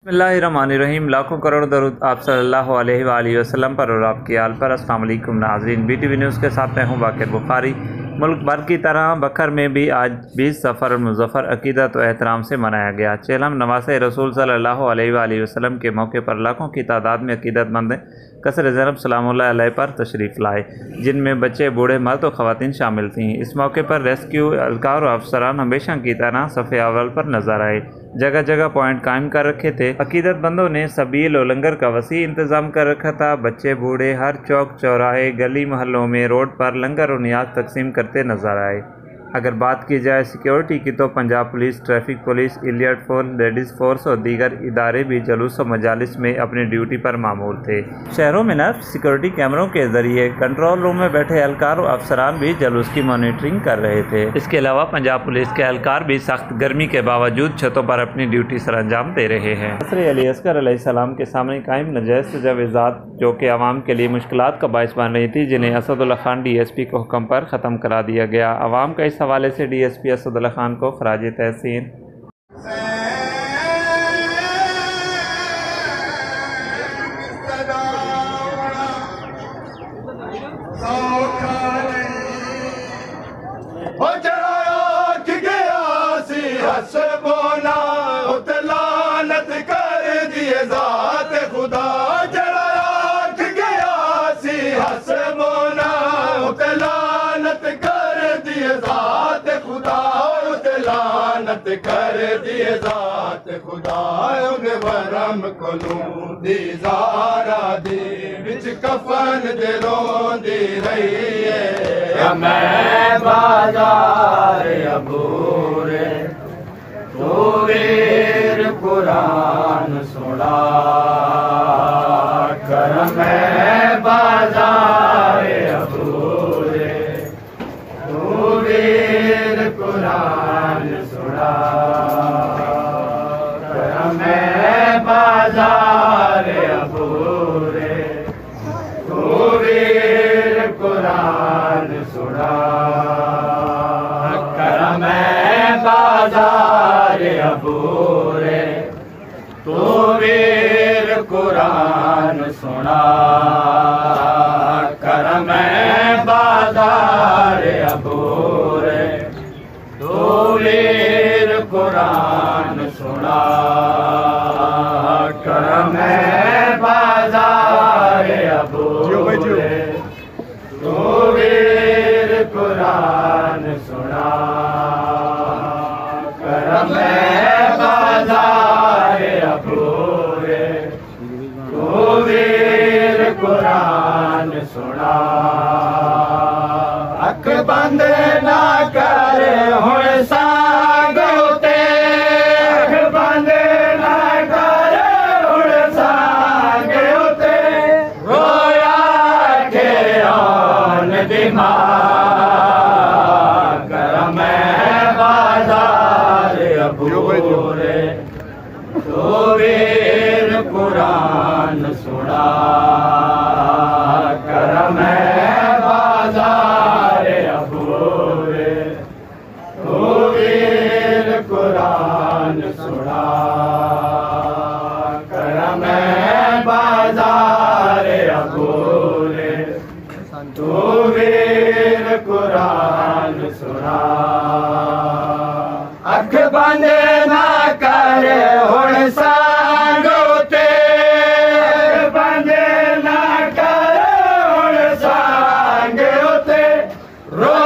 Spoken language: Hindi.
बिस्मिल्लाहिर्रहमानिर्रहीम। लाखों करोड़ दरूद आप सल्लल्लाहु अलैहि वसल्लम पर और आपके आल पर। अस्सलाम वालेकुम नाज़रीन, BTV न्यूज़ के साथ मैं हूँ बाकिर बुखारी। मुल्क भर की तरह बकर में भी आज 20 सफ़र मुज़फ़्फ़र अक़ीदत व एहतराम से मनाया गया। चेलम नवासे रसूल सल्लल्लाहु अलैहि वसल्लम के मौके पर लाखों की तादाद में अक़ीदतमंद कसर ज़ैनब सलामुल्लाह अलैह पर तशरीफ़ लाए, जिनमें बच्चे, बूढ़े, मर्द और ख़वातीन शामिल थीं। इस मौके पर रेस्क्यू एहलकार और अफसरान हमेशा की तरह सफ़े अव्वल पर नजर आए, जगह जगह पॉइंट कायम कर रखे थे। अक़ीदतमंदों ने सबील और लंगर का वसी इंतज़ाम कर रखा था। बच्चे, बूढ़े हर चौक चौराहे, गली मोहल्लों में, रोड पर लंगर और नियाज तकसीम करते नजर आए। अगर बात की जाए सिक्योरिटी की तो Punjab police, traffic police, elite force, ladies force और दीगर इदारे भी जुलूस और मजालिस में अपनी ड्यूटी पर मामूर थे। शहरों में नर्फ सिक्योरिटी कैमरों के जरिए कंट्रोल रूम में बैठे एहलकार और अफसरान भी जुलूस की मॉनिटरिंग कर रहे थे। इसके अलावा पंजाब पुलिस के एहलकार भी सख्त गर्मी के बावजूद छतों पर अपनी ड्यूटी सरअंजाम दे रहे हैं। हज़रत अली अस्गर अलैहिस्सलाम के सामने कायम नाजायज़ तजावीज़ात जो कि आवाम के लिए मुश्किलात का बाइस बन रही थी, जिन्हें असदुल्ला खान DSP के हुक्म पर ख़त्म करा दिया गया। आवाम का इस हवाले से DSP असदुल्ला खान को खराज तहसीन। कर दिए ज़ात खुदा उन वरम कोलू दी ज़ारा दी विच कफन दे रोंदी रही है। मैं बाजार अबूरे तो वीर कुरान सुना कर। मैं बाजार अबूरे तो वीर कुरान सुना कर। मैं बाजार अबूरे तो वीर कुरान सुना कर। मैं बाजार अबूरे तो वीर कुरान सुना कर। मैं बाजार अबूरे तो वीर कुरान सुना कर। मैं बाजार अबूरे तो वीर कुरान सुना कर। मैं बाजार अबूरे तो वीर कुरान सुना। अख बंद ना कर हुण सांग उते, अख बंद ना कर हुण सांग उते, रोया के आन दिमाग कर। मैं बाजार अबूरे तो वीर कुरान सुना कर। मैं बाजार अबूरे तो वीर कुरान सुना कर। मैं बाजार अबूरे तो वीर कुरान सुना। अख बंद ना कर हुण सांग उते, अख बंद ना कर हुण सांग उते, रो